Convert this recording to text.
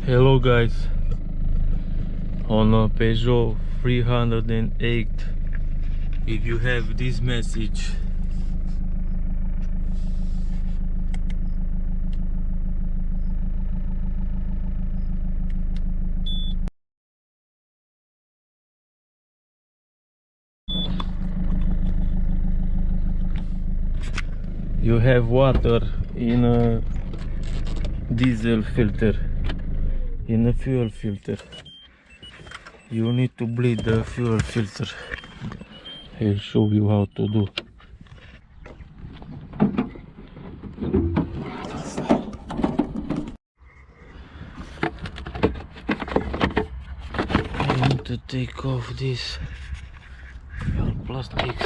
Hello guys, on a Peugeot 308, if you have this message, you have water in a diesel filter, in a fuel filter. You need to bleed the fuel filter. I'll show you how to do. I need to take off this fuel plastics.